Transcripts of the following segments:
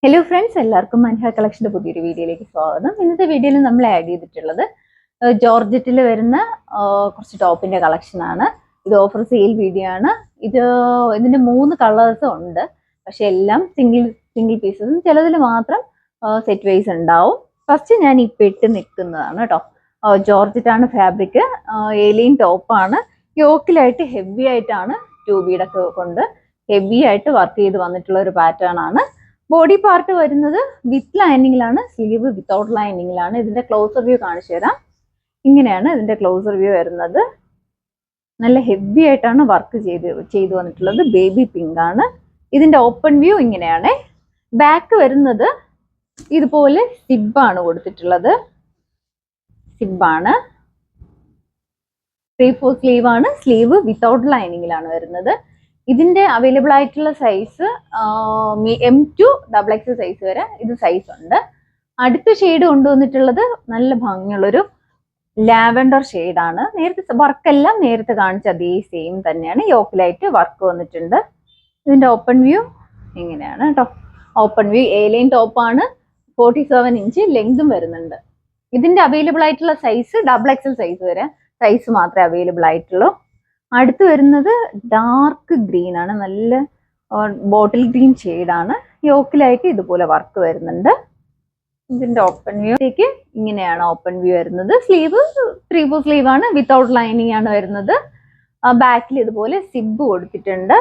Hello friends, എല്ലാവർക്കും മൻഹ കളക്ഷൻ്റെ പുതിയൊരു വീഡിയോയിലേക്ക് സ്വാഗതം. ഇന്നത്തെ വീഡിയോയിൽ നമ്മൾ ആഡ് ചെയ്തിട്ടുള്ളത് ജോർജറ്റിൽ വരുന്ന കുറച്ച് ടോപ്പിൻ്റെ കളക്ഷനാണ്. ഇത് ഓഫർ സെയിൽ വീഡിയോ ആണ്. ഇതിൻ്റെ 3 കളേഴ്സ് ഉണ്ട്, പക്ഷെ എല്ലാം സിംഗിൾ പീസസും, ചിലതിൽ മാത്രം സെറ്റ് വൈസ് ഉണ്ടാവും. ഫസ്റ്റ് ഞാൻ ഇപ്പം ഇട്ട് നിൽക്കുന്നതാണ് കേട്ടോ. ജോർജറ്റാണ് ഫാബ്രിക്, ഏലിയൻ ടോപ്പാണ്. യോക്കിലായിട്ട് ഹെവി ആയിട്ടാണ് 2 ബീഡൊക്കെ കൊണ്ട് ഹെവി ആയിട്ട് വർക്ക് ചെയ്ത് വന്നിട്ടുള്ള ഒരു പാറ്റേൺ ആണ്. ബോഡി പാർട്ട് വരുന്നത് വിത്ത് ലൈനിങ്ങിലാണ്, സ്ലീവ് വിത്തൗട്ട് ലൈനിങ്ങിലാണ്. ഇതിന്റെ ക്ലോസർ വ്യൂ കാണിച്ചു തരാം. ഇങ്ങനെയാണ് ഇതിന്റെ ക്ലോസർ വ്യൂ വരുന്നത്. നല്ല ഹെവി ആയിട്ടാണ് വർക്ക് ചെയ്ത് വന്നിട്ടുള്ളത്. ബേബി പിങ്ക് ആണ്. ഇതിന്റെ ഓപ്പൺ വ്യൂ ഇങ്ങനെയാണ്. ബാക്ക് വരുന്നത് ഇതുപോലെ സിബാണ് കൊടുത്തിട്ടുള്ളത്. സിബാണ്, 3/4 സ്ലീവ് ആണ്. സ്ലീവ് വിത്തൗട്ട് ലൈനിങ്ങിലാണ് വരുന്നത്. ഇതിന്റെ അവൈലബിൾ ആയിട്ടുള്ള size M to XXL size വരെ ഇത് സൈസ് ഉണ്ട്. അടുത്ത ഷെയ്ഡ് കൊണ്ടുവന്നിട്ടുള്ളത് നല്ല ഭംഗിയുള്ളൊരു ലാവൻഡർ ഷെയ്ഡാണ്. നേരത്തെ വർക്കെല്ലാം നേരത്തെ കാണിച്ച അതേ സെയിം തന്നെയാണ്. യോക്കിലായിട്ട് വർക്ക് വന്നിട്ടുണ്ട്. ഇതിന്റെ ഓപ്പൺ വ്യൂ ഇങ്ങനെയാണ് കേട്ടോ. ഓപ്പൺ വ്യൂ ഏലിയൻ ടോപ്പാണ്. 47 ഇഞ്ച് ലെങ്തും വരുന്നുണ്ട്. ഇതിന്റെ അവൈലബിൾ ആയിട്ടുള്ള സൈസ് XXL സൈസ് വരെ സൈസ് മാത്രമേ അവൈലബിൾ ആയിട്ടുള്ളൂ. അടുത്ത് വരുന്നത് ഡാർക്ക് ഗ്രീൻ ആണ്. നല്ല ബോട്ടിൽ ഗ്രീൻ ഷെയ്ഡാണ്. യോക്കിലായിട്ട് ഇതുപോലെ വർക്ക് വരുന്നുണ്ട്. ഇതിന്റെ ഓപ്പൺ വ്യൂക്ക് ഇങ്ങനെയാണ് ഓപ്പൺ വ്യൂ വരുന്നത്. സ്ലീവ് 3/4 സ്ലീവ് ആണ്, വിത്തൗട്ട് ലൈനിങ് ആണ് വരുന്നത്. ബാക്കിൽ ഇതുപോലെ സിബ് കൊടുത്തിട്ടുണ്ട്.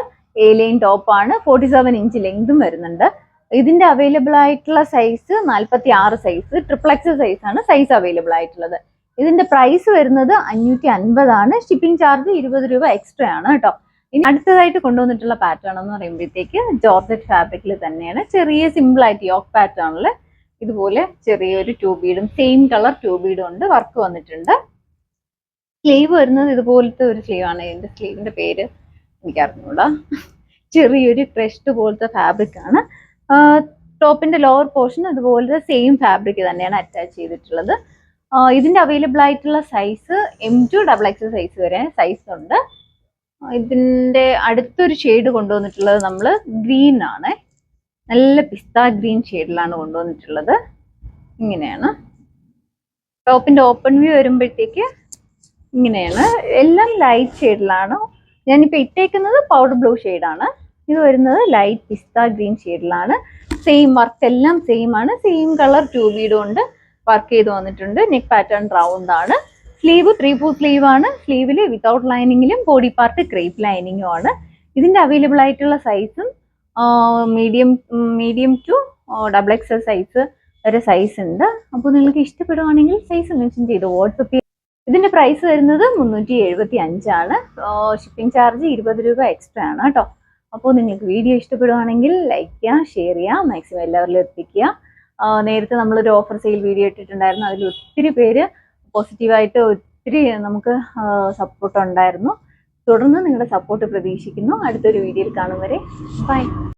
ഏലിയൻ ടോപ്പാണ്. 47 ഇഞ്ച് ലെങ്തും വരുന്നുണ്ട്. ഇതിന്റെ അവൈലബിൾ ആയിട്ടുള്ള സൈസ് 46 സൈസ്, XXL സൈസ് ആണ് സൈസ് അവൈലബിൾ ആയിട്ടുള്ളത്. ഇതിന്റെ പ്രൈസ് വരുന്നത് 550 ആണ്. ഷിപ്പിംഗ് ചാർജ് 20 രൂപ എക്സ്ട്രാ ആണ് കേട്ടോ. ഇനി അടുത്തതായിട്ട് കൊണ്ടുവന്നിട്ടുള്ള പാറ്റേൺ എന്ന് പറയുമ്പോഴത്തേക്ക് ജോർജറ്റ് ഫാബ്രിക്കിൽ തന്നെയാണ്. ചെറിയ സിമ്പിൾ ആയിട്ട് യോക്ക് പാറ്റേണിൽ ഇതുപോലെ ചെറിയൊരു 2 ബീഡും സെയിം കളർ 2 ബീഡും ഉണ്ട് വർക്ക് വന്നിട്ടുണ്ട്. സ്ലീവ് വരുന്നത് ഇതുപോലത്തെ ഒരു സ്ലീവ് ആണ്. ഇതിന്റെ സ്ലീവിന്റെ പേര് എനിക്ക് അറിഞ്ഞൂടാ. ചെറിയൊരു ക്രഷ്ഡ് പോലത്തെ ഫാബ്രിക് ആണ്. ടോപ്പിന്റെ ലോവർ പോർഷൻ അതുപോലത്തെ സെയിം ഫാബ്രിക് തന്നെയാണ് അറ്റാച്ച് ചെയ്തിട്ടുള്ളത്. ഇതിന്റെ അവൈലബിൾ ആയിട്ടുള്ള size M to XXL size വരെ സൈസ് ഉണ്ട്. ഇതിന്റെ അടുത്തൊരു ഷെയ്ഡ് കൊണ്ടുവന്നിട്ടുള്ളത് നമ്മൾ ഗ്രീൻ ആണ്. നല്ല പിസ്ത ഗ്രീൻ ഷെയ്ഡിലാണ് കൊണ്ടുവന്നിട്ടുള്ളത്. ഇങ്ങനെയാണ് ടോപ്പിന്റെ ഓപ്പൺ വ്യൂ വരുമ്പോഴത്തേക്ക് ഇങ്ങനെയാണ്. എല്ലാം ലൈറ്റ് ഷെയ്ഡിലാണ്. ഞാനിപ്പോൾ ഇട്ടേക്കുന്നത് പൗഡർ ബ്ലൂ ഷെയ്ഡാണ്. ഇത് വരുന്നത് ലൈറ്റ് പിസ്ത ഗ്രീൻ ഷെയ്ഡിലാണ്. സെയിം വർക്ക് എല്ലാം സെയിം ആണ്. സെയിം കളർ 2 ബീഡും ഉണ്ട് വർക്ക് ചെയ്ത് വന്നിട്ടുണ്ട്. നെക്ക് പാറ്റേൺ റൗണ്ട് ആണ്. സ്ലീവ് 3/4 സ്ലീവ് ആണ്. സ്ലീവിൽ വിത്തൗട്ട് ലൈനിങ്ങിലും ബോഡി പാർട്ട് ക്രേപ്പ് ലൈനിങ്ങും ആണ്. ഇതിന്റെ അവൈലബിൾ ആയിട്ടുള്ള സൈസും മീഡിയം ടു XXL സൈസ് വരെ സൈസ് ഉണ്ട്. അപ്പോൾ നിങ്ങൾക്ക് ഇഷ്ടപ്പെടുവാണെങ്കിൽ സൈസ് മെൻഷൻ ചെയ്ത് വാട്സപ്പ് ചെയ്യാം. ഇതിന്റെ പ്രൈസ് വരുന്നത് 375 ആണ്. ഷിപ്പിംഗ് ചാർജ് 20 രൂപ എക്സ്ട്രാ ആണ് കേട്ടോ. അപ്പോൾ നിങ്ങൾക്ക് വീഡിയോ ഇഷ്ടപ്പെടുവാണെങ്കിൽ ലൈക്ക് ചെയ്യുക, ഷെയർ ചെയ്യുക, മാക്സിമം എല്ലാവരിലും എത്തിക്കുക. നേരത്തെ നമ്മളൊരു ഓഫർ സെയിൽ വീഡിയോ ഇട്ടിട്ടുണ്ടായിരുന്നു. അതിൽ ഒത്തിരി പേര് പോസിറ്റീവായിട്ട് ഒത്തിരി നമുക്ക് സപ്പോർട്ട് ഉണ്ടായിരുന്നു. തുടർന്ന് നിങ്ങളുടെ സപ്പോർട്ട് പ്രതീക്ഷിക്കുന്നു. അടുത്തൊരു വീഡിയോയിൽ കാണും വരെ ബൈ.